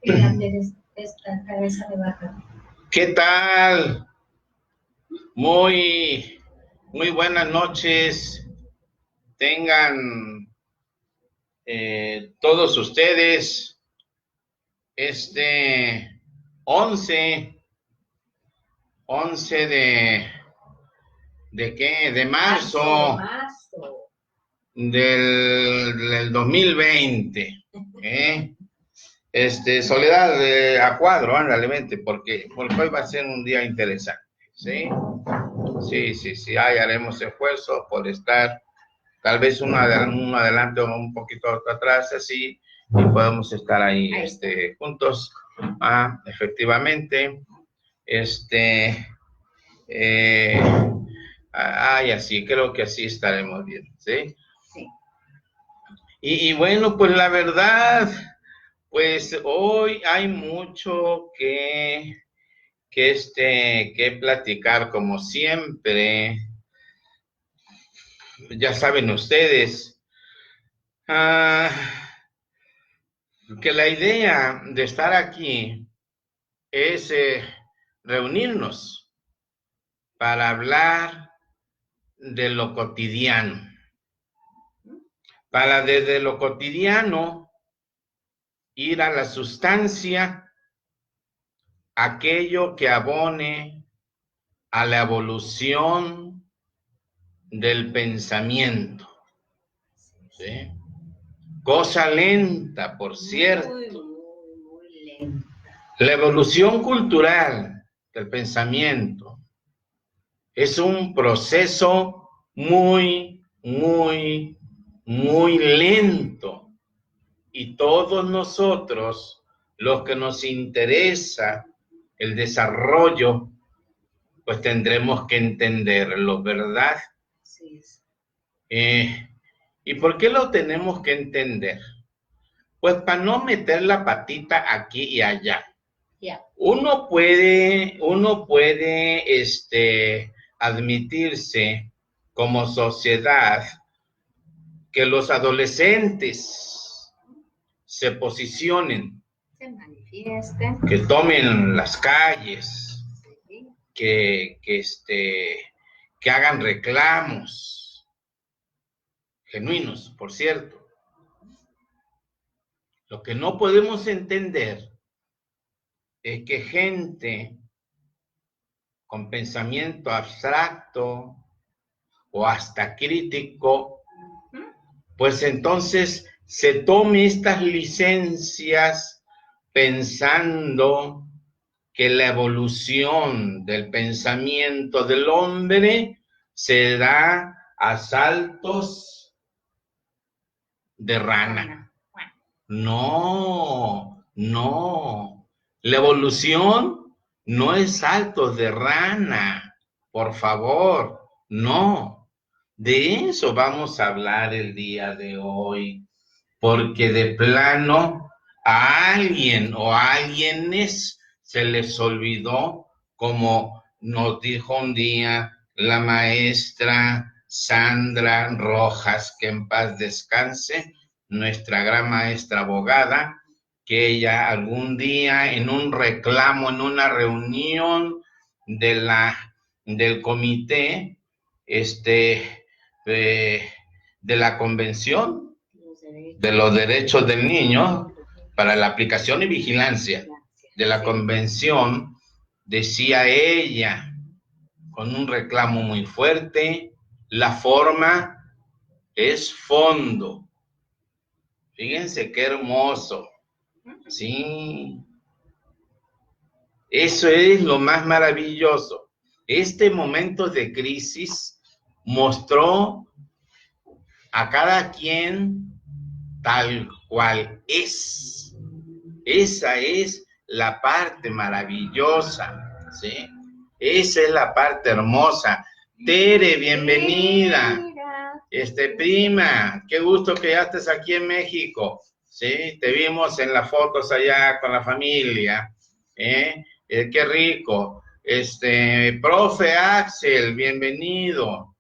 esta cabeza de vaca. ¿Qué tal? Muy buenas noches. Tengan todos ustedes este 11 ¿de qué? De marzo del 2020. Soledad, a cuadro, ándale, vente, porque hoy va a ser un día interesante, ¿sí? Sí, ahí haremos esfuerzo por estar, tal vez uno adelante o un poquito atrás, así, y podemos estar ahí, juntos, efectivamente, así, creo que así estaremos bien, ¿sí? Sí. Y bueno, pues la verdad, pues hoy hay mucho que platicar, como siempre. Ya saben ustedes que la idea de estar aquí es reunirnos para hablar de lo cotidiano, para desde lo cotidiano ir a la sustancia, aquello que abone a la evolución del pensamiento, ¿sí? Cosa lenta, por cierto. Muy lenta. La evolución cultural del pensamiento es un proceso muy lento. Y todos nosotros, los que nos interesa el desarrollo, pues tendremos que entenderlo, ¿verdad? Sí. ¿Y por qué lo tenemos que entender? Pues para no meter la patita aquí y allá. Yeah. Uno puede admitirse como sociedad que los adolescentes se posicionen, se manifiesten, que tomen las calles, sí, que hagan reclamos genuinos, por cierto. Lo que no podemos entender es que gente con pensamiento abstracto o hasta crítico, pues entonces se tome estas licencias pensando que la evolución del pensamiento del hombre se da a saltos de rana. No. La evolución no es saltos de rana, por favor, no. De eso vamos a hablar el día de hoy, porque de plano a alguien o a alguienes se les olvidó, como nos dijo un día la maestra Sandra Rojas, que en paz descanse, nuestra gran maestra abogada, que ella algún día en un reclamo, en una reunión del comité, de la convención de los derechos del niño para la aplicación y vigilancia de la convención, decía ella con un reclamo muy fuerte: la forma es fondo. Fíjense qué hermoso. Sí. Eso es lo más maravilloso. Este momento de crisis mostró a cada quien tal cual es. Esa es la parte maravillosa, ¿sí? Esa es la parte hermosa. Tere, bienvenida. Prima, qué gusto que ya estés aquí en México, ¿sí? Te vimos en las fotos allá con la familia, qué rico. Profe Axel, bienvenido.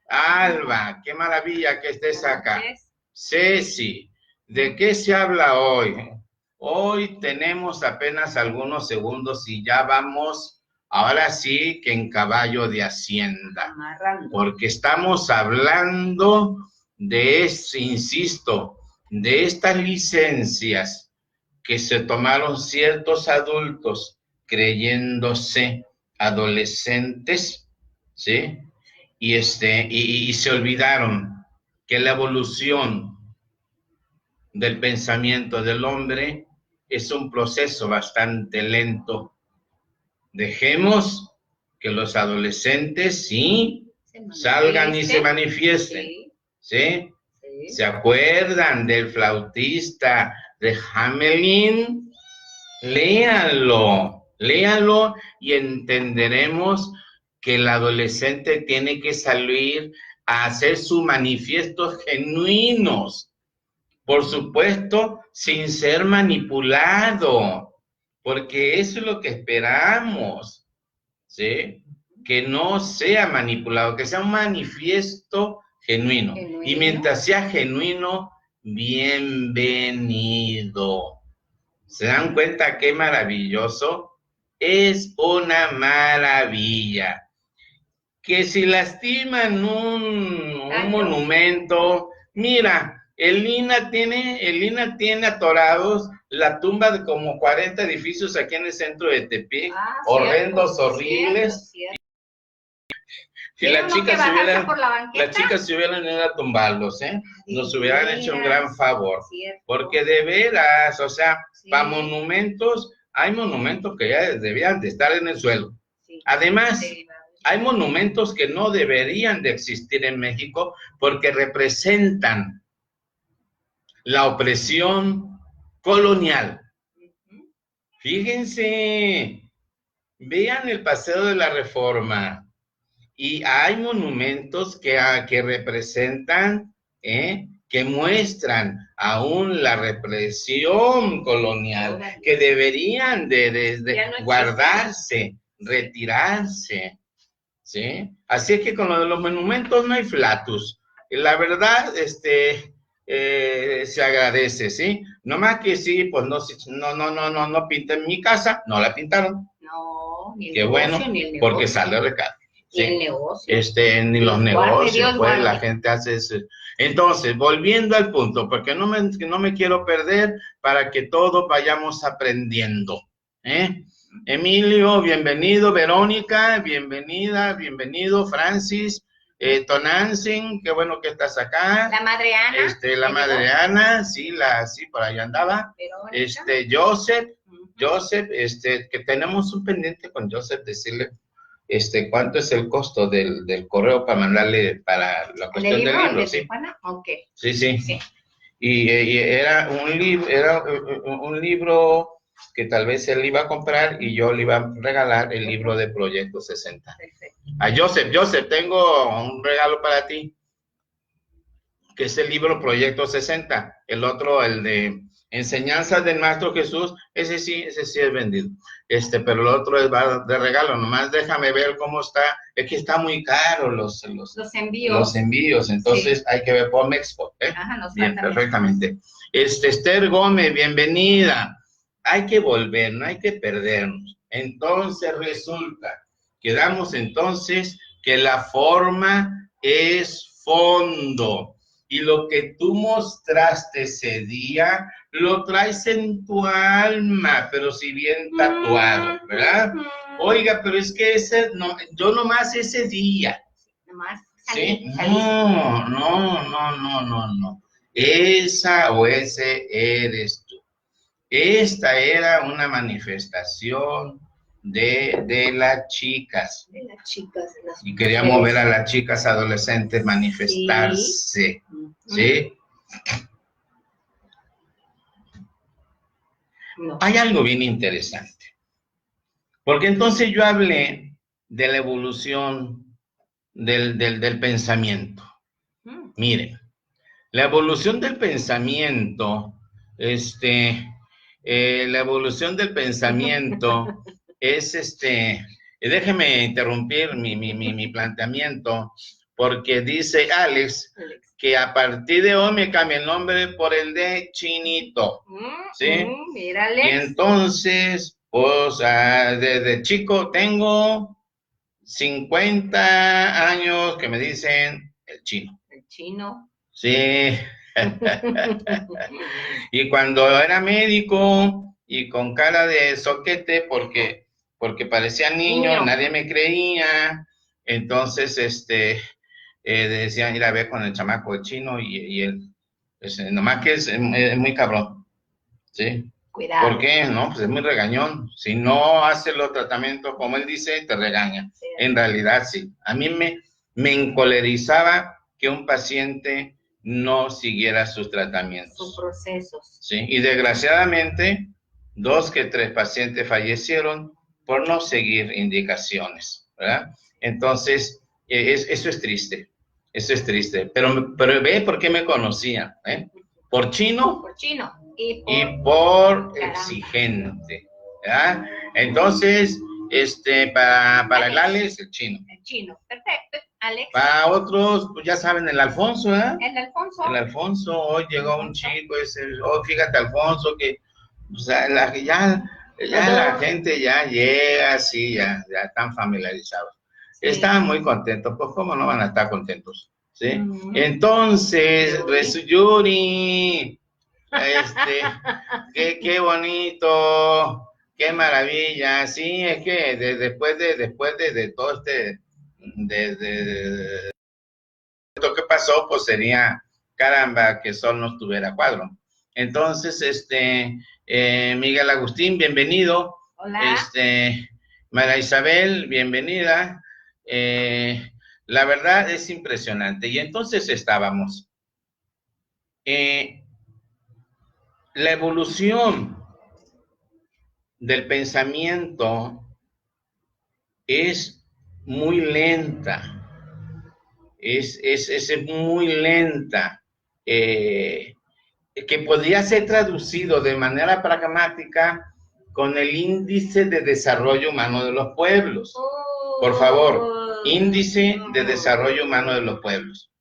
Alba, qué maravilla que estés acá. Ceci, ¿de qué se habla hoy? Hoy tenemos apenas algunos segundos y ya vamos, ahora sí que en caballo de Hacienda, Amarrando. porque estamos hablando de, insisto, de estas licencias que se tomaron ciertos adultos creyéndose adolescentes, ¿sí? Y se olvidaron que la evolución del pensamiento del hombre es un proceso bastante lento. Dejemos que los adolescentes sí salgan y se manifiesten, ¿sí? Sí. ¿Se acuerdan del flautista de Hamelin? Léanlo y entenderemos que el adolescente tiene que salir a hacer sus manifiestos genuinos. Por supuesto, sin ser manipulado, porque eso es lo que esperamos, ¿sí? Que no sea manipulado, que sea un manifiesto genuino. Y mientras sea genuino, bienvenido. ¿Se dan cuenta qué maravilloso? Es una maravilla. Que si lastiman un monumento, mira, el INAH tiene atorados la tumba de como 40 edificios aquí en el centro de Tepic, horrendos, horribles. Cierto. Si las chicas se hubieran ido a tumbarlos, nos hubieran hecho un gran favor. Porque de veras, o sea, para monumentos, hay monumentos que ya debían de estar en el suelo. Además, hay monumentos que no deberían de existir en México porque representan la opresión colonial. Fíjense, vean el Paseo de la Reforma y hay monumentos que representan, que muestran aún la represión colonial, que deberían de guardarse, retirarse, ¿sí? Así es que con lo de los monumentos no hay flatus. La verdad, se agradece, ¿sí? No más que sí, pues no pinten mi casa, no la pintaron. No, ni el qué negocio, bueno, ni el negocio. porque sale recado. Ni el negocio. Ni los negocios, Dios, pues guarde. la gente hace eso. Entonces, volviendo al punto, porque no me quiero perder para que todos vayamos aprendiendo, Emilio, bienvenido. Verónica, bienvenida, bienvenido. Francis, Tonantzin, qué bueno que estás acá. La madre Ana. La madre Ana, sí, por ahí andaba. Verónica. Joseph, que tenemos un pendiente con Joseph, decirle, ¿cuánto es el costo del correo para mandarle para la cuestión del libro? ¿Sí? Okay. Sí. Y era un libro que tal vez él iba a comprar y yo le iba a regalar el libro de Proyecto 60. Perfecto. A Joseph, tengo un regalo para ti, que es el libro Proyecto 60. El otro, el de Enseñanzas del Maestro Jesús, ese sí es vendido. Pero el otro es de regalo. Nomás déjame ver cómo está. Es que está muy caro los envíos. Los envíos, entonces sí. Hay que ver por México, Ajá, bien, perfectamente. Esther Gómez, bienvenida. Hay que volver, no hay que perdernos. Entonces resulta, quedamos entonces que la forma es fondo. Y lo que tú mostraste ese día, lo traes en tu alma, pero si bien tatuado, ¿verdad? Oiga, pero es que yo nomás ese día. Nomás ¿Sí? No. Esa o ese eres tú. Esta era una manifestación de las chicas. De las chicas. Y queríamos ver a las chicas adolescentes manifestarse. ¿Sí? No. Hay algo bien interesante. Porque entonces yo hablé de la evolución del pensamiento. Miren, la evolución del pensamiento, la evolución del pensamiento es déjeme interrumpir mi planteamiento, porque dice Alex que a partir de hoy me cambie el nombre por el de Chinito. ¿Sí? Mira, Y Alex. entonces, pues, desde chico tengo 50 años que me dicen el chino. El chino. Sí. Y cuando era médico y con cara de soquete porque parecía niño, nadie me creía. Entonces, decían ir a ver con el chamaco chino y él, nomás que es muy cabrón, ¿sí? Cuidado. ¿Por qué? No, pues es muy regañón. Si no hace los tratamientos como él dice, te regaña. Sí. En realidad, sí. A mí me encolerizaba que un paciente no siguiera sus tratamientos. Sus procesos. Sí, y desgraciadamente, 2 que 3 pacientes fallecieron por no seguir indicaciones, ¿verdad? Entonces, eso es triste. Eso es triste. Pero ve por qué me conocían, ¿eh? Por chino. Por chino. Y por exigente, ¿verdad? Entonces, para el Alex, el chino. El chino, perfecto, Alex. Para otros, pues ya saben, el Alfonso, ¿verdad? El Alfonso. El Alfonso, hoy llegó un chico, fíjate, Alfonso, que o sea, ya la gente ya llega, sí, ya están familiarizados. Sí. Están muy contentos, pues ¿cómo no van a estar contentos? ¿Sí? Entonces, Yuri, qué bonito, qué maravilla, sí, es que después de todo esto que pasó, pues sería, caramba, que Sol no estuviera cuadro. Entonces, Miguel Agustín, bienvenido. Hola. María Isabel, bienvenida. La verdad es impresionante. Y entonces estábamos. La evolución del pensamiento es muy lenta. Es muy lenta, que podría ser traducido de manera pragmática con el índice de desarrollo humano de los pueblos. Por favor, índice de desarrollo humano de los pueblos.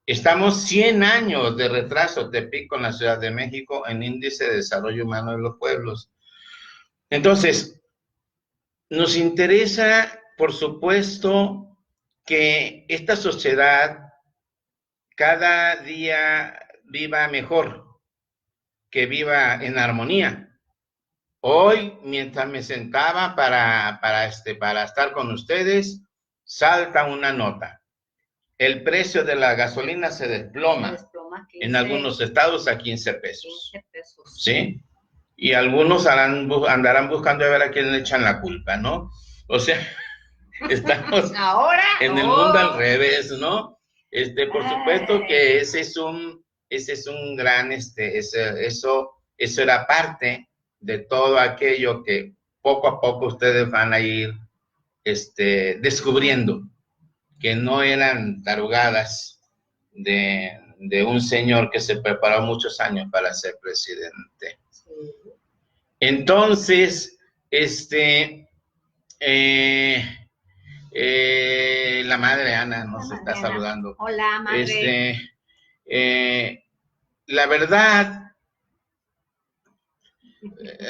Estamos 100 años de retraso, Tepic, con la Ciudad de México en índice de desarrollo humano de los pueblos. Entonces, nos interesa, por supuesto, que esta sociedad cada día viva mejor, que viva en armonía. Hoy, mientras me sentaba para estar con ustedes, salta una nota. El precio de la gasolina se desploma en algunos estados a 15 pesos. 15 pesos. ¿Sí? Y algunos andarán buscando a ver a quién le echan la culpa, ¿no? O sea, estamos ahora en el mundo al revés, ¿no? Por supuesto que ese es un gran, eso era parte de todo aquello que poco a poco ustedes van a ir, descubriendo, que no eran tarugadas de un señor que se preparó muchos años para ser presidente. Entonces, la madre Ana nos está saludando. Hola, madre. La verdad,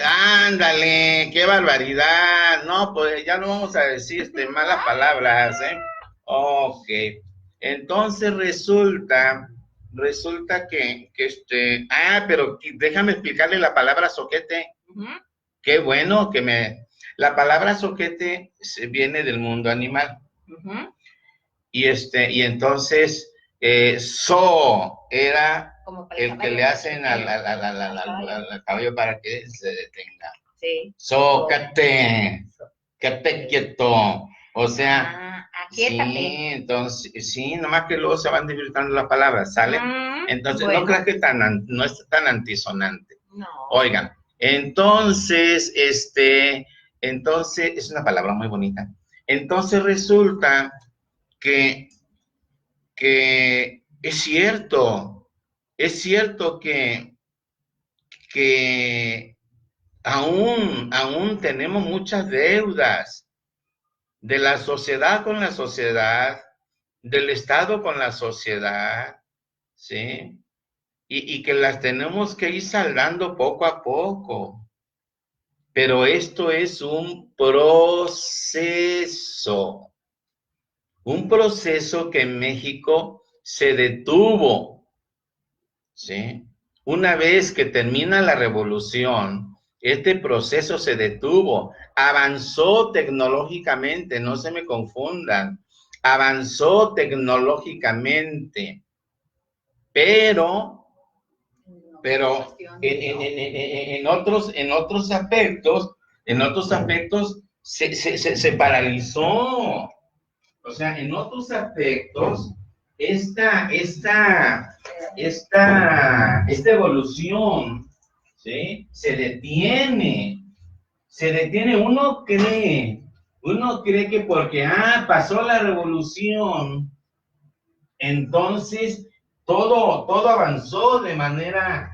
ándale, qué barbaridad. No, pues ya no vamos a decir malas palabras, ¿eh? Ok. Entonces resulta que pero déjame explicarle la palabra soquete. Qué bueno que la palabra soquete viene del mundo animal. Y entonces, era el que le hacen al caballo para que se detenga. Sí. Sócate, quédate quieto. O sea, aquíétate. Sí, entonces, sí, nomás que luego se van divirtiendo las palabras, ¿sale? Entonces, bueno. no creas que no es tan antisonante. No. Oigan, entonces, entonces, es una palabra muy bonita. Entonces resulta que es cierto que aún tenemos muchas deudas de la sociedad con la sociedad, del Estado con la sociedad, ¿sí? Y que las tenemos que ir saldando poco a poco. Pero esto es un proceso que en México se detuvo, ¿sí? Una vez que termina la revolución, este proceso se detuvo, avanzó tecnológicamente, no se me confundan, avanzó tecnológicamente, pero en otros aspectos se paralizó. O sea, en otros aspectos, esta evolución, ¿sí? Se detiene. Uno cree que porque, pasó la revolución, entonces todo avanzó de manera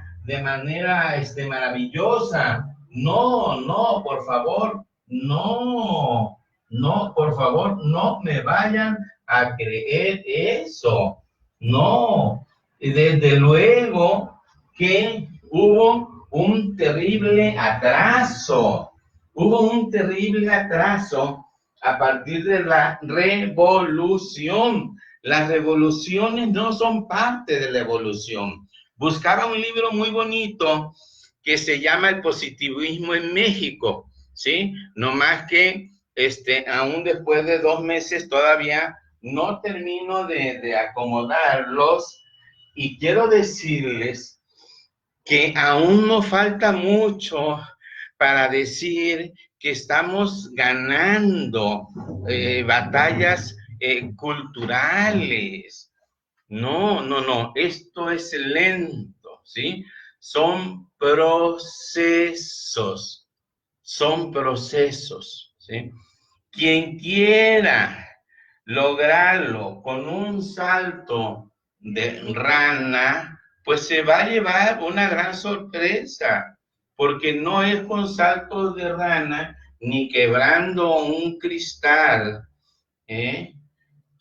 maravillosa. No, por favor, no, por favor, no me vayan a creer eso. No, desde luego que hubo un terrible atraso. A partir de la revolución. Las revoluciones no son parte de la evolución. Buscaba un libro muy bonito que se llama El positivismo en México, ¿sí? No más que, aún después de 2 meses todavía no termino de acomodarlos, y quiero decirles que aún nos falta mucho para decir que estamos ganando batallas culturales. No, esto es lento, ¿sí? Son procesos, ¿sí? Quien quiera lograrlo con un salto de rana, pues se va a llevar una gran sorpresa, porque no es con saltos de rana ni quebrando un cristal,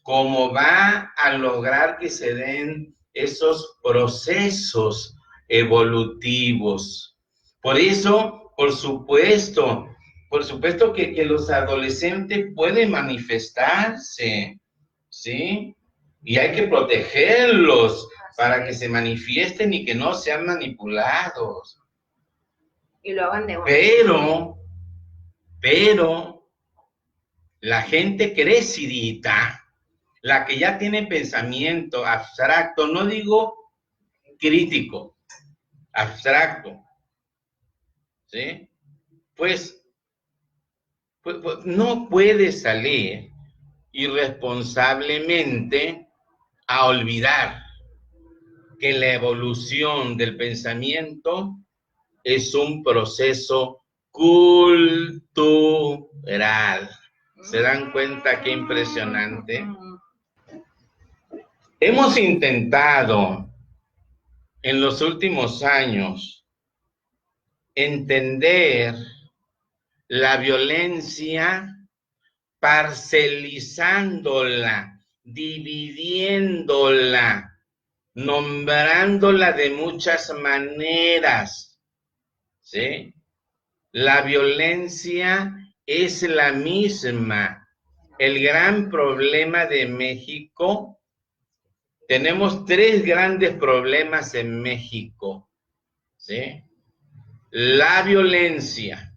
como va a lograr que se den esos procesos evolutivos. Por eso, por supuesto que los adolescentes pueden manifestarse, ¿sí? Y hay que protegerlos para que se manifiesten y que no sean manipulados. Y lo hagan de una. Pero la gente crecidita, la que ya tiene pensamiento abstracto, no digo crítico, abstracto, ¿sí? Pues no puede salir irresponsablemente a olvidar que la evolución del pensamiento es un proceso cultural. ¿Se dan cuenta qué impresionante? Hemos intentado en los últimos años entender la violencia parcelizándola, dividiéndola, nombrándola de muchas maneras, ¿sí? La violencia es la misma. El gran problema de México, tenemos 3 grandes problemas en México, ¿sí? La violencia,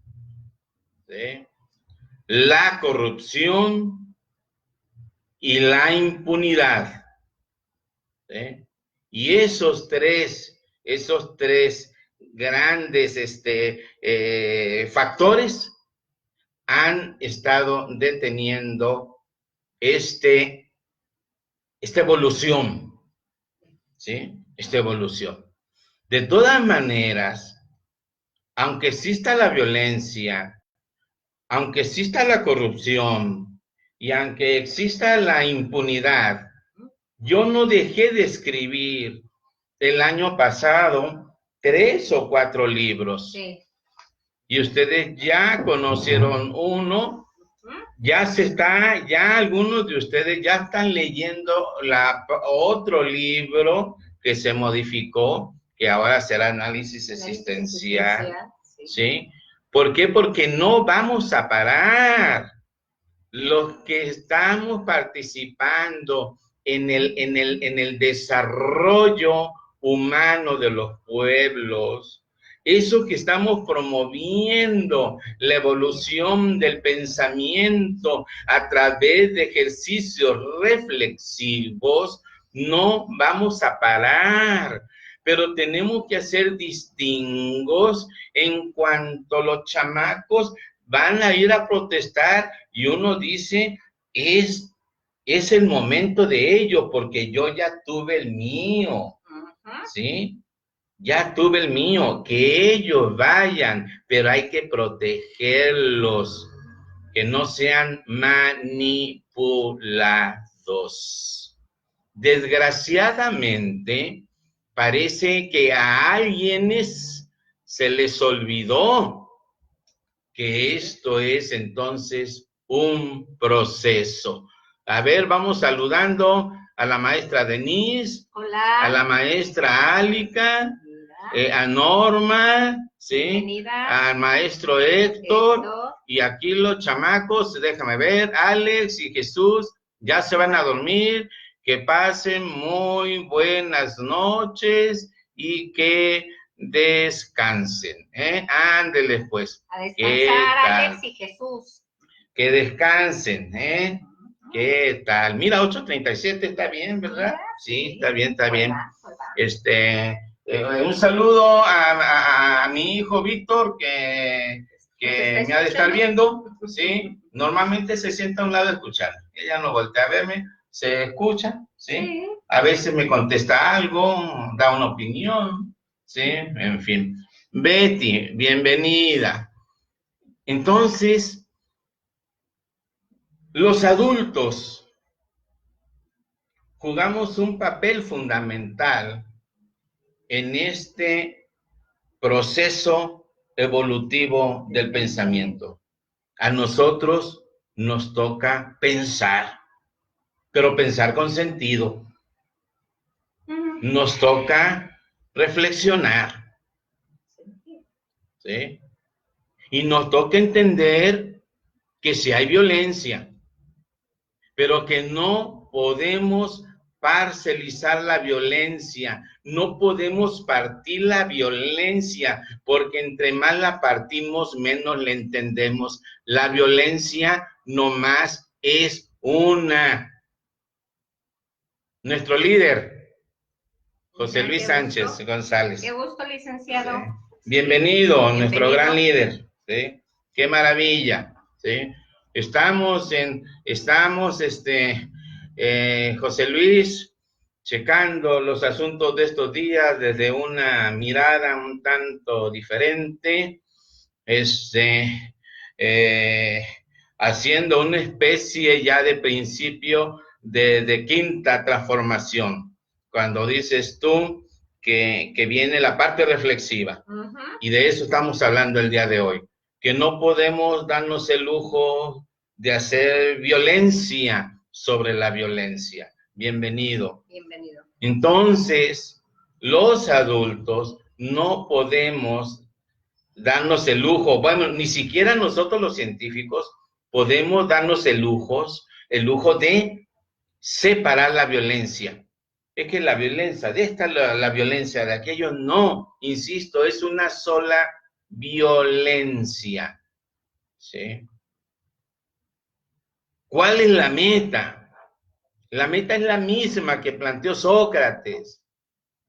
¿sí? La corrupción y la impunidad, ¿sí? Y esos tres grandes factores han estado deteniendo esta evolución, ¿sí? Esta evolución. De todas maneras, aunque exista la violencia, aunque exista la corrupción y aunque exista la impunidad, yo no dejé de escribir el año pasado 3 o 4 libros. Sí. Y ustedes ya conocieron uno Ya algunos de ustedes ya están leyendo otro libro que se modificó, que ahora será análisis existencial, ¿sí? ¿Por qué? Porque no vamos a parar. Los que estamos participando en el desarrollo humano de los pueblos, eso que estamos promoviendo, la evolución del pensamiento a través de ejercicios reflexivos, no vamos a parar, pero tenemos que hacer distingos en cuanto los chamacos van a ir a protestar y uno dice, es el momento de ello, porque yo ya tuve el mío, ¿sí? Ya tuve el mío, que ellos vayan, pero hay que protegerlos, que no sean manipulados. Desgraciadamente, parece que a alguienes se les olvidó que esto es entonces un proceso. A ver, vamos saludando a la maestra Denise, hola, a la maestra Álica, a Norma, ¿sí? Bienvenida. Al maestro Héctor, y aquí los chamacos, déjame ver, Alex y Jesús, ya se van a dormir, que pasen muy buenas noches y que descansen, ándeles pues. A descansar, Alex y Jesús. Que descansen, ¿Qué tal? Mira, 8:37 está bien, ¿verdad? Sí, está bien, está bien. Un saludo a mi hijo Víctor, que me ha de estar viendo, ¿sí? Normalmente se sienta a un lado a escuchar. Ella no voltea a verme, se escucha, ¿sí? A veces me contesta algo, da una opinión, ¿sí? En fin. Betty, bienvenida. Entonces, los adultos jugamos un papel fundamental en este proceso evolutivo del pensamiento. A nosotros nos toca pensar, pero pensar con sentido. Nos toca reflexionar, ¿sí? Y nos toca entender que si hay violencia, pero que no podemos parcelizar la violencia, no podemos partir la violencia, porque entre más la partimos, menos la entendemos. La violencia nomás es una. Nuestro líder, José Luis Sánchez González. Qué gusto, licenciado. Sí. Bienvenido, nuestro gran líder. ¿Sí? Qué maravilla. ¿Sí? Estamos, José Luis, checando los asuntos de estos días desde una mirada un tanto diferente, haciendo una especie ya de principio de quinta transformación, cuando dices tú que viene la parte reflexiva, y de eso estamos hablando el día de hoy, que no podemos darnos el lujo de hacer violencia sobre la violencia. Bienvenido. Bienvenido. Entonces, los adultos no podemos darnos el lujo, bueno, ni siquiera nosotros los científicos podemos darnos el lujo de separar la violencia. Es que la violencia, de esta la violencia, de aquello, no, insisto, es una sola violencia. ¿Sí? ¿Cuál es la meta? La meta es la misma que planteó Sócrates,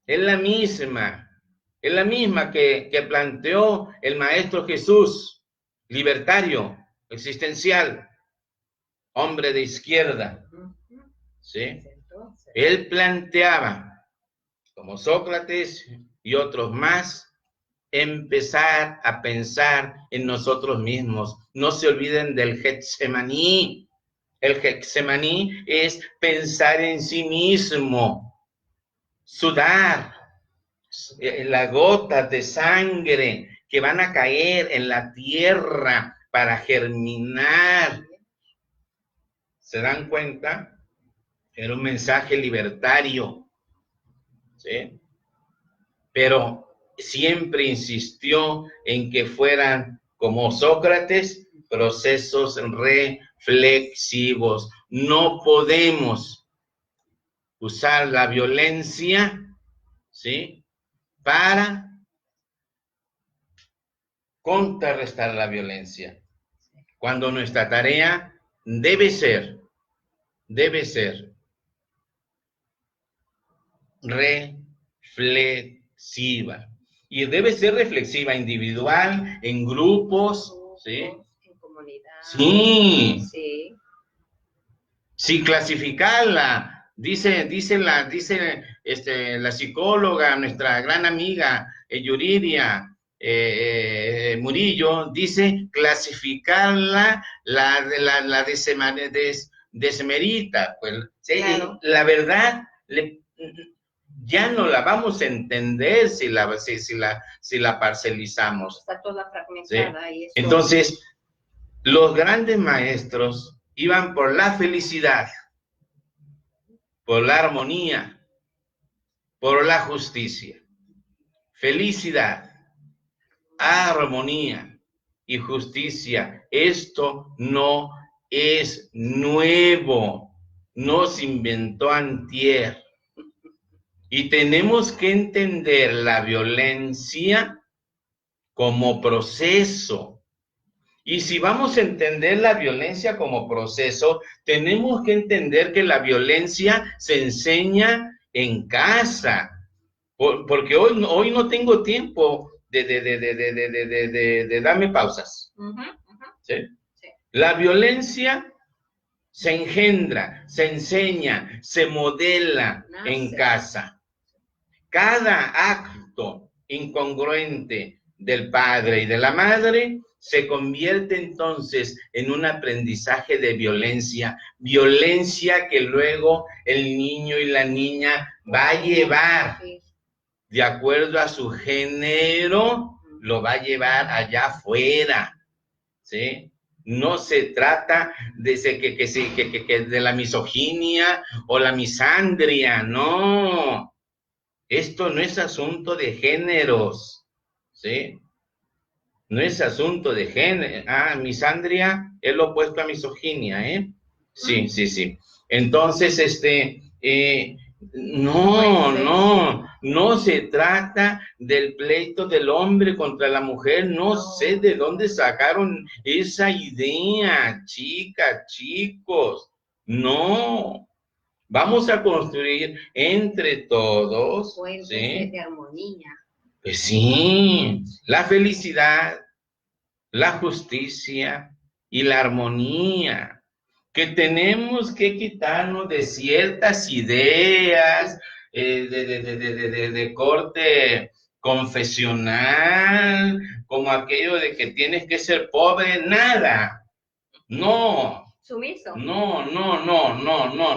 es la misma que planteó el Maestro Jesús, libertario, existencial, hombre de izquierda. ¿Sí? Él planteaba, como Sócrates y otros más, empezar a pensar en nosotros mismos. No se olviden del Getsemaní. El Getsemaní es pensar en sí mismo, sudar, las gotas de sangre que van a caer en la tierra para germinar ¿Se dan cuenta? Era un mensaje libertario, ¿sí? Pero siempre insistió en que fueran, como Sócrates, procesos reflexivos. No podemos usar la violencia, ¿sí?, para contrarrestar la violencia, cuando nuestra tarea debe ser reflexiva. Y debe ser reflexiva individual, en grupos, ¿sí? En comunidad. Sí. Sí. Sin clasificarla, dice la psicóloga, nuestra gran amiga Yuridia Murillo, dice clasificarla, la desmerita. Pues, Claro. la verdad, ya no la vamos a entender si la parcelizamos. Está toda fragmentada. ¿Sí? Y eso... Entonces, los grandes maestros iban por la felicidad, por la armonía, por la justicia. Felicidad, armonía y justicia. Esto no es nuevo, no se inventó antier. Y tenemos que entender la violencia como proceso. Y si vamos a entender la violencia como proceso, tenemos que entender que la violencia se enseña en casa. Porque hoy no tengo tiempo de darme pausas. ¿Sí? Sí. La violencia se engendra, se enseña, se modela en casa. Cada acto incongruente del padre y de la madre se convierte entonces en un aprendizaje de violencia que luego el niño y la niña va a llevar de acuerdo a su género, lo va a llevar allá afuera, ¿sí? No se trata de la misoginia o la misandria, no. Esto no es asunto de géneros, ¿sí? No es asunto de género. Misandria es lo opuesto a misoginia, ¿eh? Sí. Entonces, no se trata del pleito del hombre contra la mujer. No sé de dónde sacaron esa idea, chicas, chicos. No. Vamos a construir entre todos, ¿sí?, de armonía. Pues sí, la felicidad, la justicia y la armonía, que tenemos que quitarnos de ciertas ideas de corte confesional, como aquello de que tienes que ser pobre, nada, no. Sumiso. No,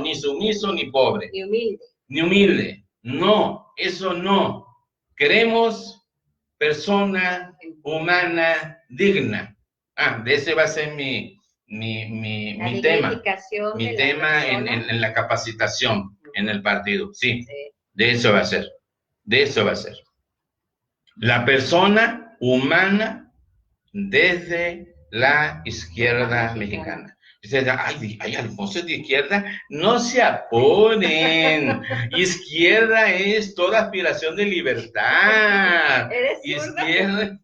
ni sumiso ni pobre. Ni humilde. No, eso no. Queremos persona humana digna. De ese va a ser mi tema. Mi tema en la capacitación en el partido. Sí, de eso va a ser. De eso va a ser. La persona humana desde la izquierda mexicana. Dice, ay, Alfonso es de izquierda. No se apuren. Izquierda es toda aspiración de libertad.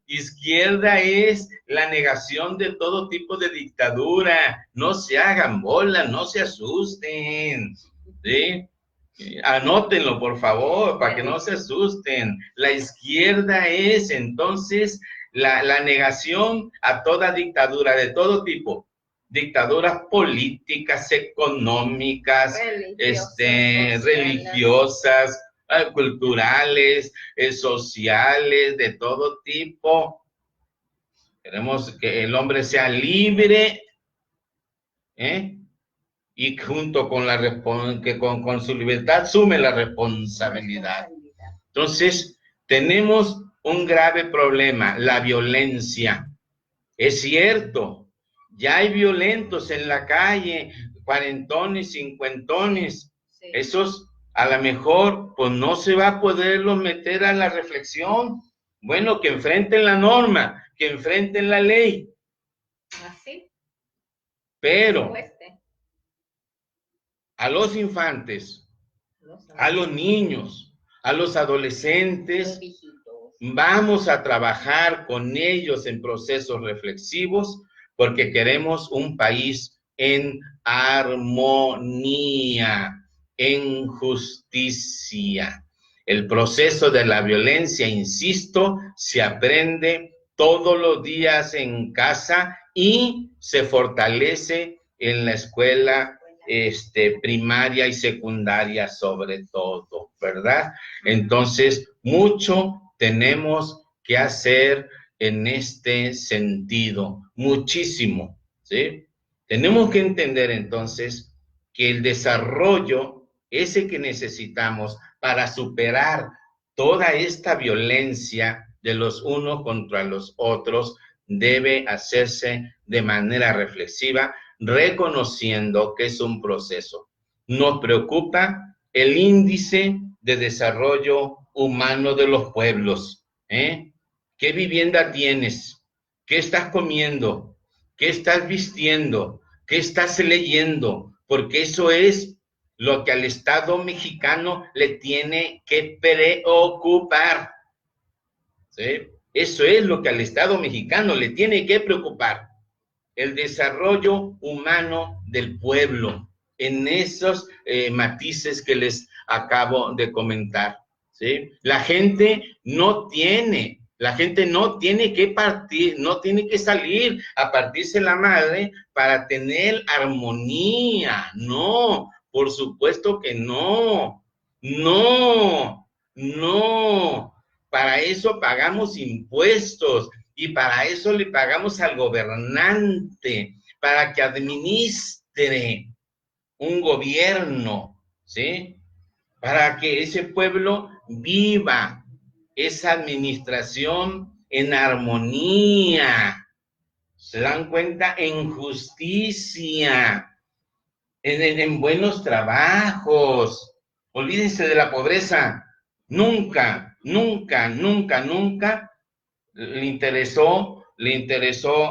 Izquierda es la negación de todo tipo de dictadura. No se hagan bola, no se asusten. ¿Sí? Anótenlo, por favor, para que no se asusten. La izquierda es, entonces, la negación a toda dictadura de todo tipo. Dictaduras políticas, económicas, religiosas, culturales, sociales, de todo tipo. Queremos que el hombre sea libre, y junto con con su libertad asume la responsabilidad. Entonces, tenemos un grave problema, la violencia. Es cierto, ya hay violentos en la calle. cuarentones, cincuentones, Sí. esos a lo mejor pues no se va a poderlos meter a la reflexión. Bueno, que enfrenten la norma, que enfrenten la ley, Así. pero Cueste. a los infantes, Los a los niños, a los adolescentes, viejitos. vamos a trabajar con ellos en procesos reflexivos porque queremos un país en armonía, en justicia. El proceso de la violencia, insisto, se aprende todos los días en casa y se fortalece en la escuela primaria y secundaria sobre todo, ¿verdad? Entonces, mucho tenemos que hacer en este sentido, muchísimo, ¿sí? Tenemos que entender entonces que el desarrollo, ese que necesitamos para superar toda esta violencia de los unos contra los otros, debe hacerse de manera reflexiva, reconociendo que es un proceso. Nos preocupa el índice de desarrollo humano de los pueblos, ¿eh? ¿Qué vivienda tienes? ¿Qué estás comiendo? ¿Qué estás vistiendo? ¿Qué estás leyendo? Porque eso es lo que al Estado mexicano le tiene que preocupar, ¿sí? Eso es lo que al Estado mexicano le tiene que preocupar, el desarrollo humano del pueblo, en esos matices que les acabo de comentar, ¿sí? La gente no tiene que partir, no tiene que salir a partirse la madre para tener armonía, no, por supuesto que no, no, para eso pagamos impuestos, y para eso le pagamos al gobernante, para que administre un gobierno, ¿sí? Para que ese pueblo viva esa administración en armonía. ¿Se dan cuenta? En justicia, en buenos trabajos. Olvídense de la pobreza. Nunca le interesó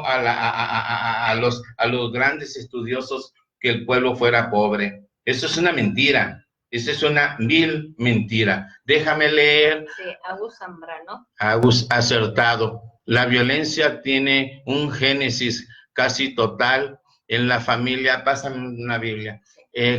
a los grandes estudiosos que el pueblo fuera pobre. Eso es una mentira. Esa es una vil mentira. Déjame leer. Sí, Agus Zambrano. Agus acertado. La violencia tiene un génesis casi total en la familia. Pásame una Biblia.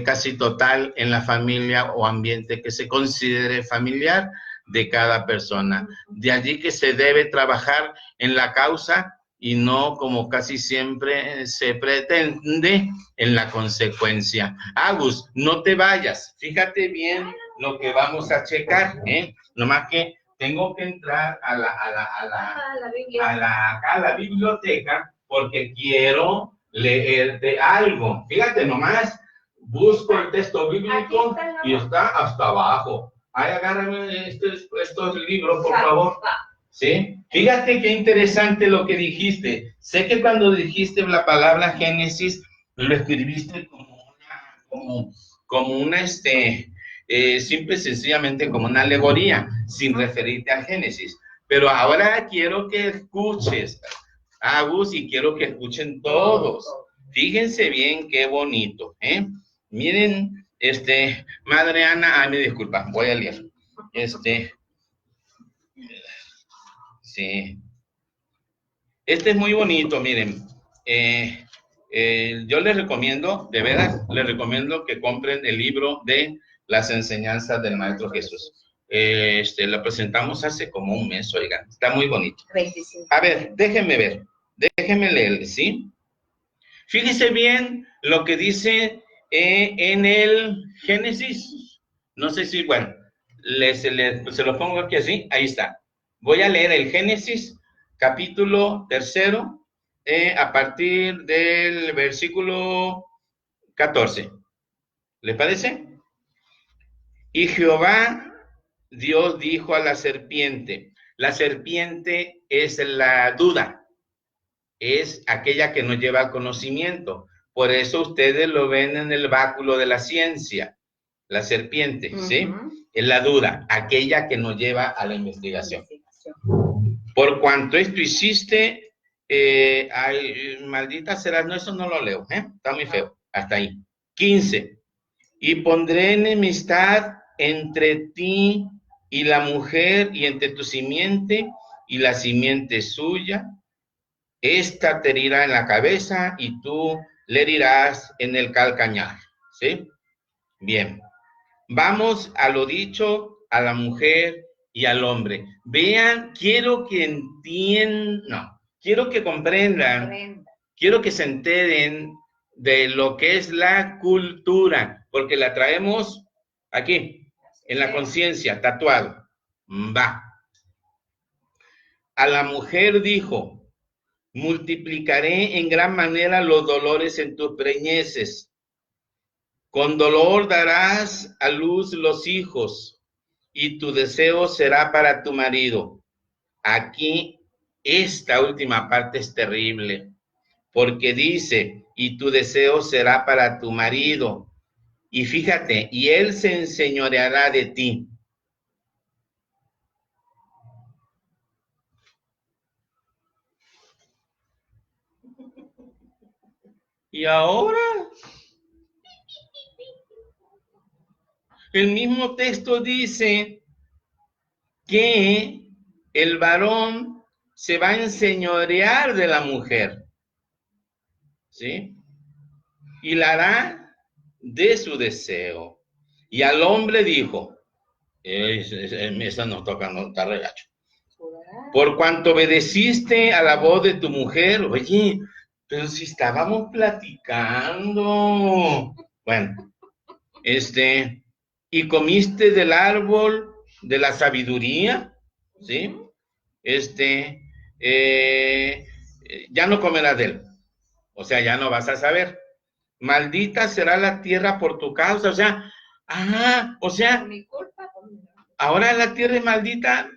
Casi total en la familia o ambiente que se considere familiar de cada persona. De allí que se debe trabajar en la causa y no, como casi siempre se pretende, en la consecuencia. Agus, no te vayas. Fíjate bien lo que vamos a checar, ¿eh? Nomás que tengo que entrar a la biblioteca porque quiero leerte algo. Fíjate nomás, busco el texto bíblico y está hasta abajo. Ay, agárrame estos libros, por favor. ¿Sí? Fíjate qué interesante lo que dijiste. Sé que cuando dijiste la palabra Génesis, lo escribiste como una, simple y sencillamente como una alegoría, sin referirte al Génesis. Pero ahora quiero que escuches, Agus, y quiero que escuchen todos. Fíjense bien qué bonito, ¿eh? Miren, Madre Ana, ay, me disculpa, voy a leer. Sí. Este es muy bonito, miren. Yo les recomiendo, de veras, les recomiendo que compren el libro de las enseñanzas del Maestro Jesús. Lo presentamos hace como un mes, oigan, está muy bonito. 25. A ver, déjenme leer, ¿sí? Fíjense bien lo que dice en el Génesis. No sé si, bueno, se lo pongo aquí así, ahí está. Voy a leer el Génesis, capítulo 3, a partir del versículo 14. ¿Les parece? Y Jehová Dios dijo a la serpiente es la duda, es aquella que nos lleva al conocimiento. Por eso ustedes lo ven en el báculo de la ciencia, la serpiente, ¿sí? Es la duda, aquella que nos lleva a la investigación. Por cuanto esto hiciste, ay, maldita serás, no, eso no lo leo, está muy feo, hasta ahí. 15. Y pondré enemistad entre ti y la mujer, y entre tu simiente y la simiente suya. Esta te herirá en la cabeza y tú le herirás en el calcañar. ¿Sí? Bien. Vamos a lo dicho a la mujer y al hombre. Vean, quiero que entiendan, no, quiero que comprendan, quiero que se enteren de lo que es la cultura, porque la traemos aquí, en la conciencia, tatuado. Va. A la mujer dijo: multiplicaré en gran manera los dolores en tus preñeces. Con dolor darás a luz los hijos, y tu deseo será para tu marido. Aquí, esta última parte es terrible, porque dice, y tu deseo será para tu marido. Y fíjate, y él se enseñoreará de ti. Y ahora, el mismo texto dice que el varón se va a enseñorear de la mujer, ¿sí? Y la hará de su deseo. Y al hombre dijo, esa nos toca, no está regacho. Por cuanto obedeciste a la voz de tu mujer, oye, pero si estábamos platicando. Bueno, y comiste del árbol de la sabiduría, ¿sí? Ya no comerás de él. O sea, ya no vas a saber. Maldita será la tierra por tu causa. O sea, Por mi culpa. ahora la tierra es maldita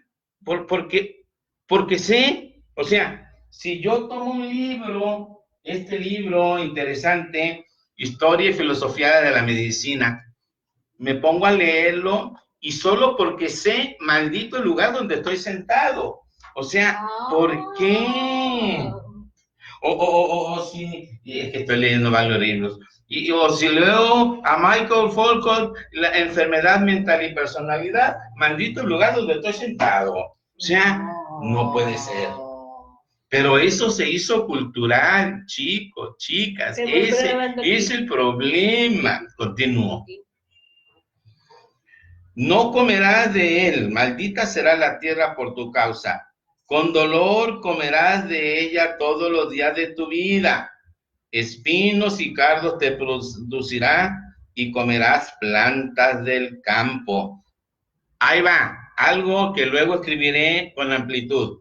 porque sé. O sea, si yo tomo un libro, este libro interesante, Historia y Filosofía de la Medicina, me pongo a leerlo y solo porque sé, maldito el lugar donde estoy sentado. O sea, ¿por qué? O si, es que estoy leyendo varios libros, o si leo a Michael Foucault, La enfermedad mental y personalidad, maldito el lugar donde estoy sentado. O sea, no puede ser. Pero eso se hizo cultural, chicos, chicas, ese es el problema. Continúo. No comerás de él, maldita será la tierra por tu causa. Con dolor comerás de ella todos los días de tu vida. Espinos y cardos te producirá y comerás plantas del campo. Ahí va, algo que luego escribiré con amplitud.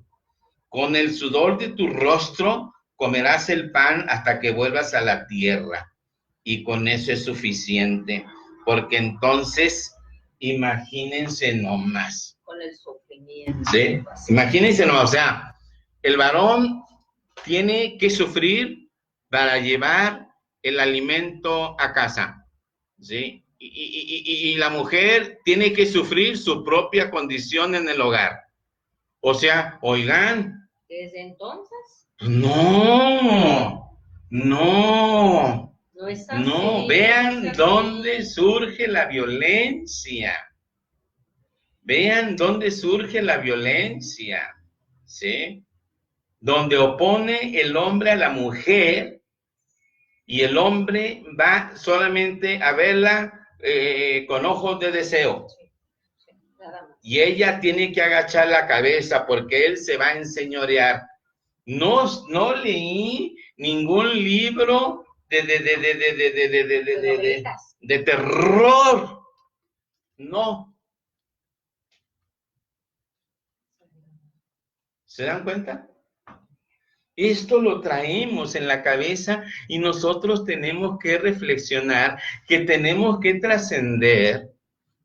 Con el sudor de tu rostro comerás el pan hasta que vuelvas a la tierra. Y con eso es suficiente, porque entonces imagínense nomás. Con el sufrimiento. ¿Sí? Imagínense nomás, o sea, el varón tiene que sufrir para llevar el alimento a casa, ¿sí? Y la mujer tiene que sufrir su propia condición en el hogar. O sea, oigan. ¿Desde entonces? No. No es así. No, vean dónde surge la violencia. Vean dónde surge la violencia, ¿sí? Donde opone el hombre a la mujer y el hombre va solamente a verla con ojos de deseo. Sí, nada más. Y ella tiene que agachar la cabeza porque él se va a enseñorear. No leí ningún libro de terror. No. ¿Se dan cuenta? Esto lo traemos en la cabeza y nosotros tenemos que reflexionar, que tenemos que trascender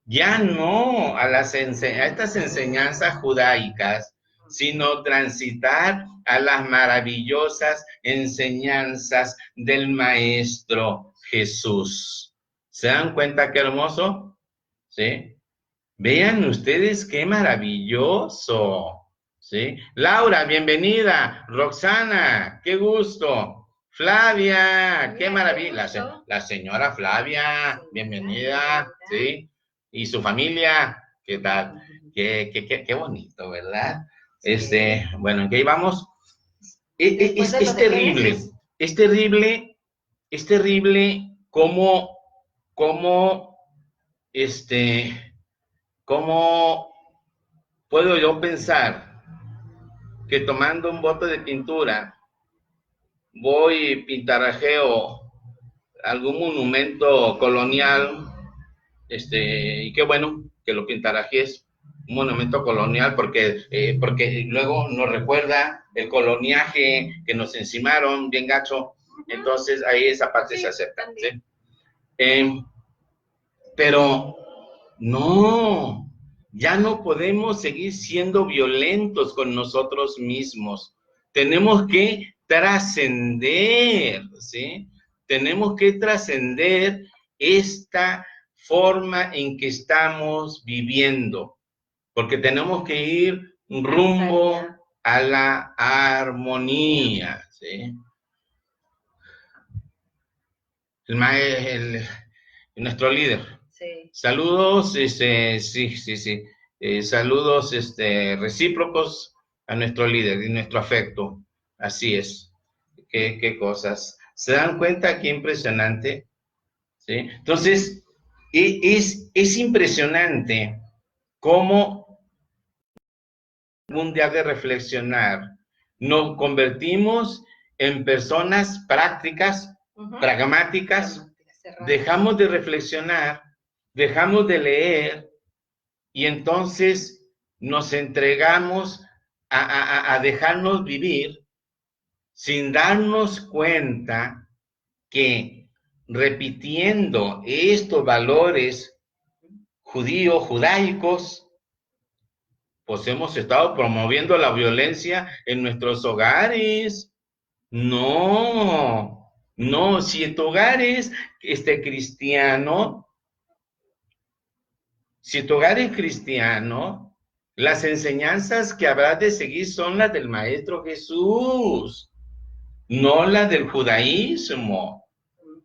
ya no a estas enseñanzas judaicas, sino transitar a las maravillosas enseñanzas del Maestro Jesús. ¿Se dan cuenta qué hermoso? ¿Sí? Vean ustedes qué maravilloso. ¿Sí? Laura, bienvenida. Roxana, qué gusto. Flavia, qué maravilla. La señora Flavia, bienvenida. ¿Sí? Y su familia, ¿qué tal? Qué bonito, ¿verdad? Bueno, ¿en qué íbamos? Es terrible, es terrible cómo, cómo puedo yo pensar que tomando un bote de pintura voy y pintarrajeo algún monumento colonial, y qué bueno que lo pintarajees, un monumento colonial, porque luego nos recuerda el coloniaje que nos encimaron bien gacho, entonces ahí esa parte se acepta, ¿sí? Pero no, ya no podemos seguir siendo violentos con nosotros mismos. Tenemos que trascender, ¿sí? Tenemos que trascender esta forma en que estamos viviendo, porque tenemos que ir rumbo a la armonía, ¿sí? Nuestro líder. Sí. Saludos, saludos, recíprocos a nuestro líder y nuestro afecto. Así es. Qué cosas. ¿Se dan cuenta qué impresionante? ¿Sí? Entonces, es impresionante cómo un día de reflexionar nos convertimos en personas prácticas, pragmáticas, dejamos de reflexionar, dejamos de leer y entonces nos entregamos a dejarnos vivir sin darnos cuenta que repitiendo estos valores judaicos, pues hemos estado promoviendo la violencia en nuestros hogares. No, si tu hogar es cristiano, si tu hogar es cristiano, las enseñanzas que habrás de seguir son las del Maestro Jesús, no las del judaísmo.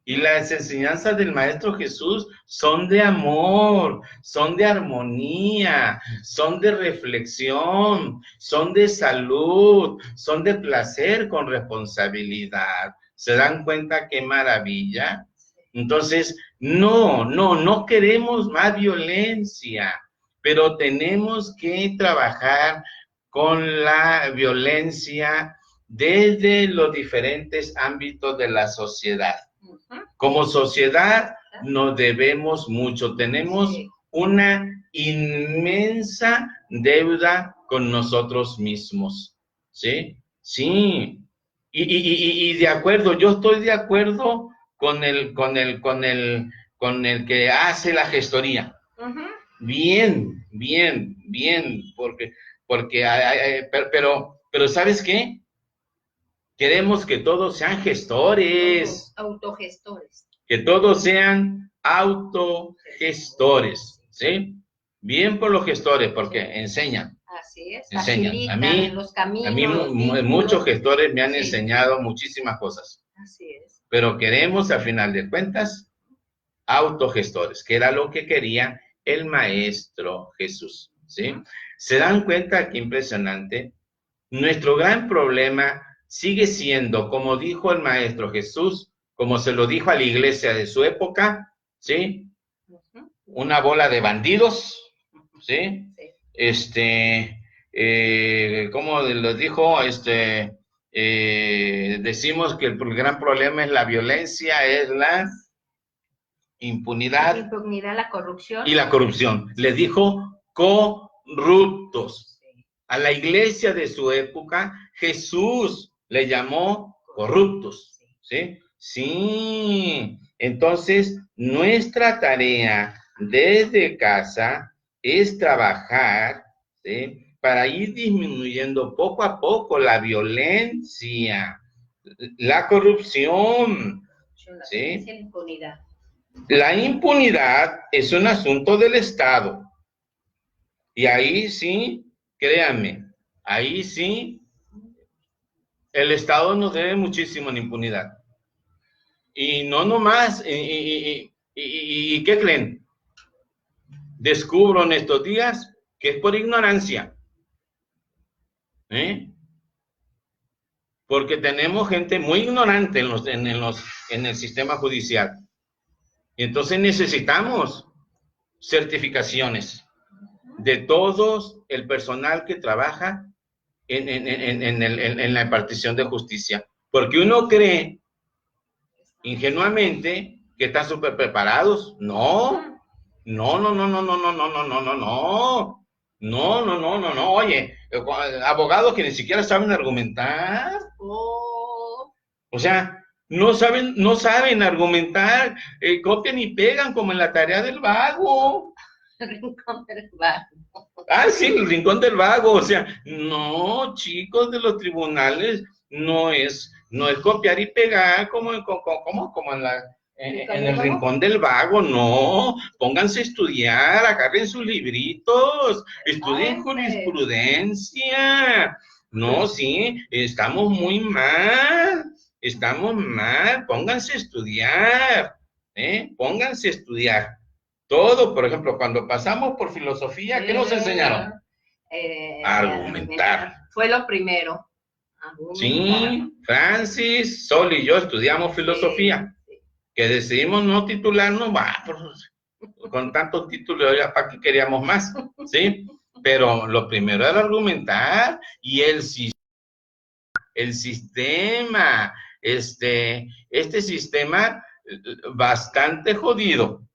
Y las enseñanzas del Maestro Jesús son de amor, son de armonía, son de reflexión, son de salud, son de placer con responsabilidad. ¿Se dan cuenta qué maravilla? Entonces, no queremos más violencia, pero tenemos que trabajar con la violencia desde los diferentes ámbitos de la sociedad. Como sociedad nos debemos mucho, tenemos una inmensa deuda con nosotros mismos, ¿sí? Sí, y de acuerdo, yo estoy de acuerdo con el que hace la gestoría. Bien, pero ¿sabes qué? Queremos que todos sean gestores. Autogestores. Que todos sean autogestores, ¿sí? Bien por los gestores, porque enseñan. Así es. Enseñan. Facilitan los caminos. Muchos gestores me han enseñado muchísimas cosas. Así es. Pero queremos, al final de cuentas, autogestores, que era lo que quería el Maestro Jesús, ¿sí? ¿Se dan cuenta qué impresionante? Nuestro gran problema sigue siendo, como dijo el Maestro Jesús, como se lo dijo a la iglesia de su época, ¿sí? Una bola de bandidos, ¿sí? Como lo dijo, decimos que el gran problema es la violencia, es la impunidad. La impunidad, la corrupción. Y la corrupción. Les dijo corruptos. A la iglesia de su época, Jesús le llamó corruptos, ¿sí? Sí. Entonces, nuestra tarea desde casa es trabajar, ¿sí? para ir disminuyendo poco a poco la violencia, la corrupción, ¿sí? La impunidad. La impunidad es un asunto del Estado. Y ahí sí, créanme, ahí sí, el Estado nos debe muchísimo en impunidad. Y no nomás, ¿y qué creen? Descubro en estos días que es por ignorancia. Porque tenemos gente muy ignorante en el sistema judicial. Entonces necesitamos certificaciones de todo el personal que trabaja en la impartición de justicia. Porque uno cree ingenuamente que están súper preparados. No. Oye, abogados que ni siquiera saben argumentar. O sea, no saben argumentar, copian y pegan como en la tarea del vago. El rincón del vago. Ah, sí, el rincón del vago. O sea, no, chicos de los tribunales, no es copiar y pegar como en el rincón del vago, no. Pónganse a estudiar, agarren sus libritos, estudien jurisprudencia. No, sí, estamos muy mal, pónganse a estudiar, pónganse a estudiar. Todo, por ejemplo, cuando pasamos por filosofía, ¿qué nos enseñaron? Argumentar. Fue lo primero. Sí, Francis, Sol y yo estudiamos filosofía, que decidimos no titularnos, con tantos títulos, ya para qué queríamos más, ¿sí? Pero lo primero era argumentar, y el sistema, este sistema bastante jodido.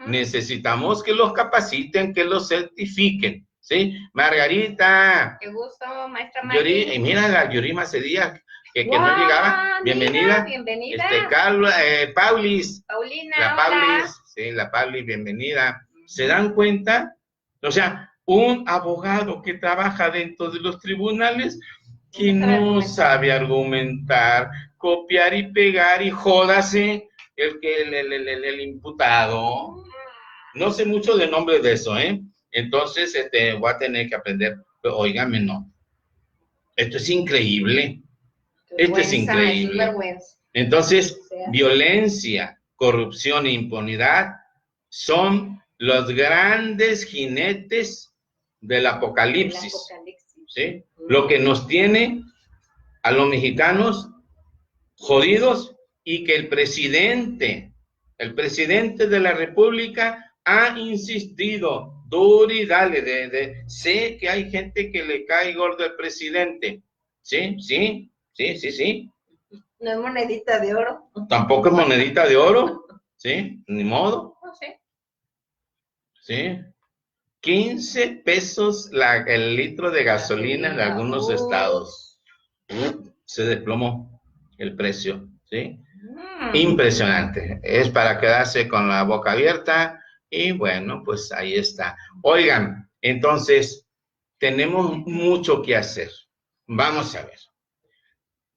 Necesitamos que los capaciten, que los certifiquen, ¿sí? Margarita. Qué gusto, maestra Yuri, mira la Yuri Macedía, que no llegaba. Bienvenida. Bienvenida. Carlos, Paulis. Paulina, la Paulis, sí, la Paulis, bienvenida. ¿Se dan cuenta? O sea, un abogado que trabaja dentro de los tribunales que no sabe argumentar, copiar y pegar, y jódase el imputado. No sé mucho de nombre de eso, Entonces, voy a tener que aprender. Pero, óigame, no. Esto es increíble. Esto es increíble. Entonces, violencia, corrupción e impunidad son los grandes jinetes del apocalipsis. ¿Sí? Lo que nos tiene a los mexicanos jodidos, y que el presidente de la República ha insistido, duro y dale, sé que hay gente que le cae gordo al presidente, sí. No es monedita de oro. Tampoco es monedita de oro, sí, ni modo. No sé. Sí. 15 pesos el litro de gasolina en algunos estados. Se desplomó el precio, ¿sí? Impresionante. Es para quedarse con la boca abierta, y bueno, pues ahí está. Oigan, entonces, tenemos mucho que hacer. Vamos a ver.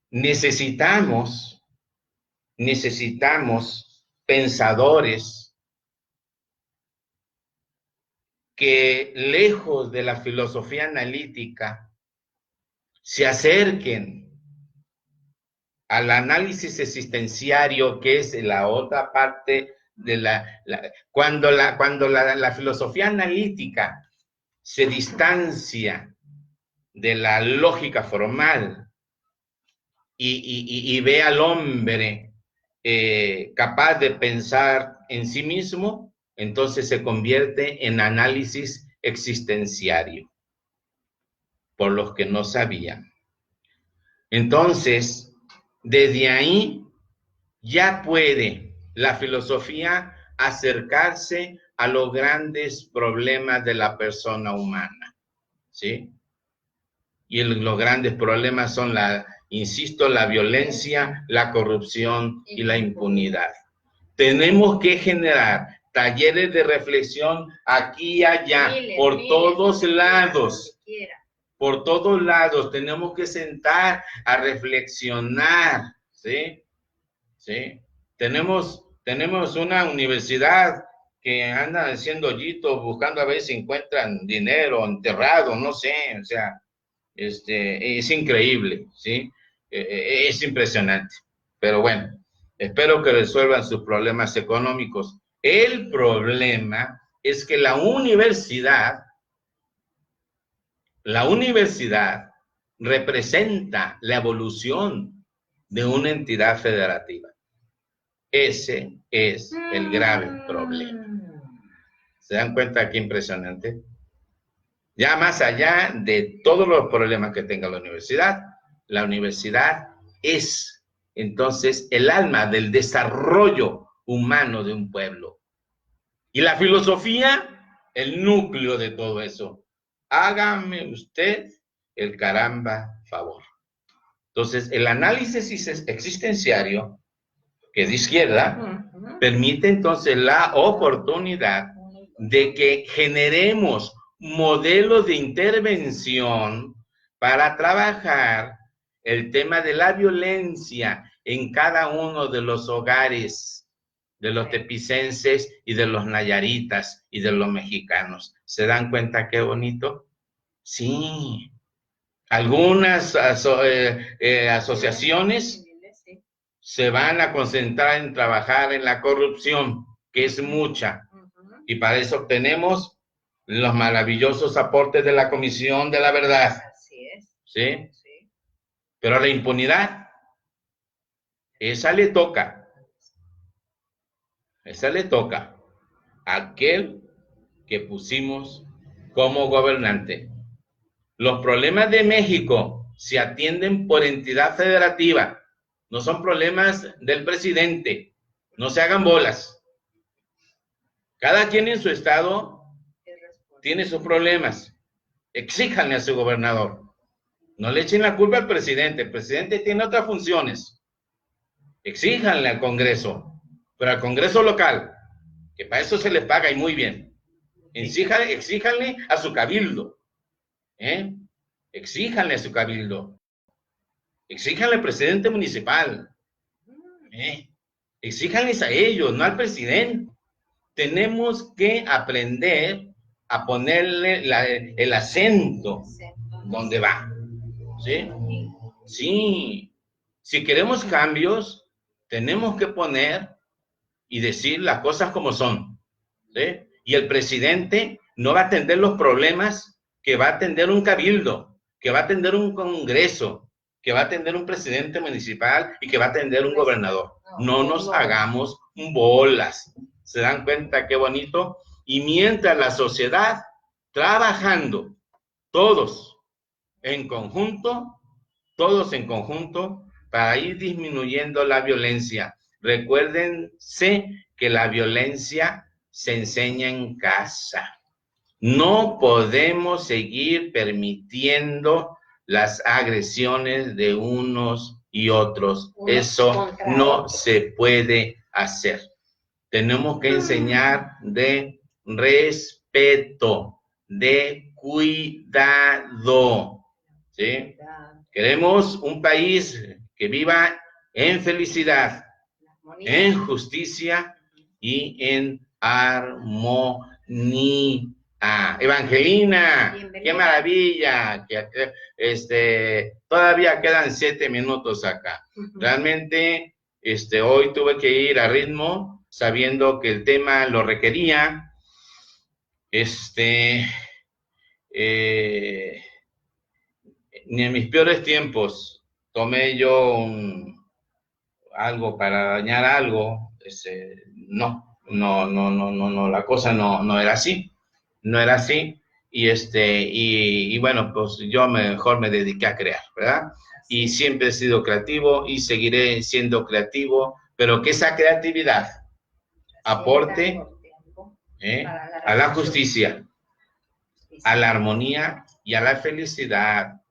Necesitamos pensadores que, lejos de la filosofía analítica, se acerquen al análisis existenciario, que es la otra parte de cuando la filosofía analítica se distancia de la lógica formal y ve al hombre capaz de pensar en sí mismo, entonces se convierte en análisis existenciario, por los que no sabían. Entonces, desde ahí ya puede la filosofía acercarse a los grandes problemas de la persona humana, ¿sí? Y los grandes problemas son insisto, la violencia, la corrupción y la impunidad. Tenemos que generar talleres de reflexión aquí y allá, por todos lados. por todos lados. Tenemos que sentar a reflexionar, ¿sí? ¿Sí? Tenemos una universidad que anda haciendo hoyitos, buscando a ver si encuentran dinero enterrado, no sé, o sea, es increíble, ¿sí? Es impresionante. Pero bueno, espero que resuelvan sus problemas económicos. El problema es que la universidad representa la evolución de una entidad federativa. Ese es el grave problema. ¿Se dan cuenta qué impresionante? Ya más allá de todos los problemas que tenga la universidad es entonces el alma del desarrollo humano de un pueblo. Y la filosofía, el núcleo de todo eso. Hágame usted el caramba favor. Entonces, el análisis existenciario, que es de izquierda, permite entonces la oportunidad de que generemos modelos de intervención para trabajar el tema de la violencia en cada uno de los hogares de los tepicenses y de los nayaritas y de los mexicanos. ¿Se dan cuenta qué bonito? Sí. Algunas asociaciones se van a concentrar en trabajar en la corrupción, que es mucha. Y para eso tenemos los maravillosos aportes de la Comisión de la Verdad. Así es. ¿Sí? Sí. Pero la impunidad, esa le toca a aquel que pusimos como gobernante. Los problemas de México se atienden por entidad federativa, no son problemas del presidente. No se hagan bolas. Cada quien en su estado tiene sus problemas. Exíjanle a su gobernador. No le echen la culpa al presidente. El presidente tiene otras funciones. Exíjanle al Congreso, pero al Congreso local, que para eso se les paga y muy bien. Exíjanle a su cabildo. Exíjanle a su cabildo. Exíjanle al presidente municipal. Exíjanles a ellos, no al presidente. Tenemos que aprender a ponerle el acento donde va. ¿Sí? Sí. Si queremos cambios, tenemos que poner y decir las cosas como son. ¿Sí? Y el presidente no va a atender los problemas que va a atender un cabildo, que va a atender un congreso, que va a atender un presidente municipal y que va a atender un gobernador. No nos hagamos bolas. ¿Se dan cuenta qué bonito? Y mientras la sociedad trabajando, todos en conjunto, para ir disminuyendo la violencia. Recuérdense que la violencia se enseña en casa. No podemos seguir permitiendo las agresiones de unos y otros. Eso no se puede hacer. Tenemos que enseñar de respeto, de cuidado. ¿Sí? Queremos un país que viva en felicidad, en justicia y en armonía. Evangelina, bienvenida. Qué maravilla, todavía quedan 7 minutos acá. Realmente, hoy tuve que ir a ritmo, sabiendo que el tema lo requería. Ni en mis peores tiempos tomé yo algo para dañar algo. No, la cosa no era así. No era así. Y bueno, pues yo mejor me dediqué a crear, ¿verdad? Y siempre he sido creativo y seguiré siendo creativo, pero que esa creatividad aporte a la justicia, a la armonía y a la felicidad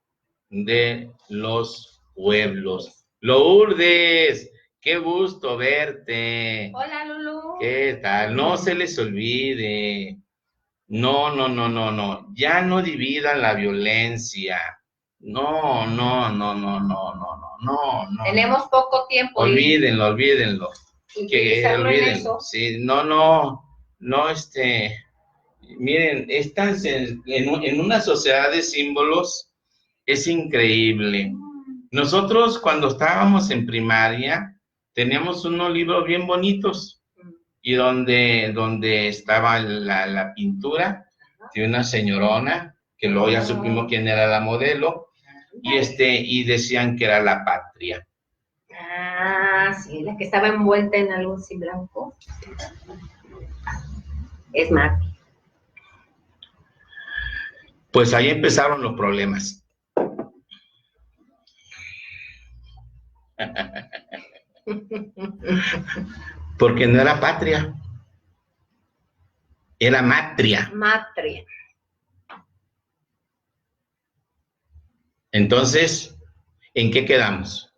de los pueblos. Lourdes, qué gusto verte. Hola, Lulu. ¿Qué tal? No se les olvide, No, no, no, no, no. Ya no dividan la violencia. No, no, no, no, no, no, no, no, no. Tenemos poco tiempo y Olvídenlo, olvídenlo. Que utilizarlo en olvídenlo. eso. Sí, no, no, no, miren, estás en una sociedad de símbolos, es increíble. Nosotros cuando estábamos en primaria, teníamos unos libros bien bonitos y donde estaba la pintura de una señorona, que luego ya supimos quién era la modelo, y decían que era la patria. Ah, sí, la que estaba envuelta en algo así blanco. Es Mati. Pues ahí empezaron los problemas. Porque no era patria, era matria. Matria. Entonces, ¿en qué quedamos?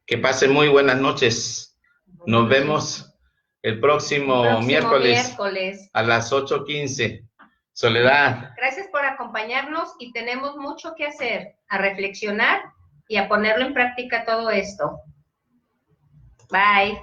Que pasen muy buenas noches. Nos vemos el próximo miércoles a las 8:15. Soledad. Gracias por acompañarnos y tenemos mucho que hacer, a reflexionar y a ponerlo en práctica todo esto. Bye.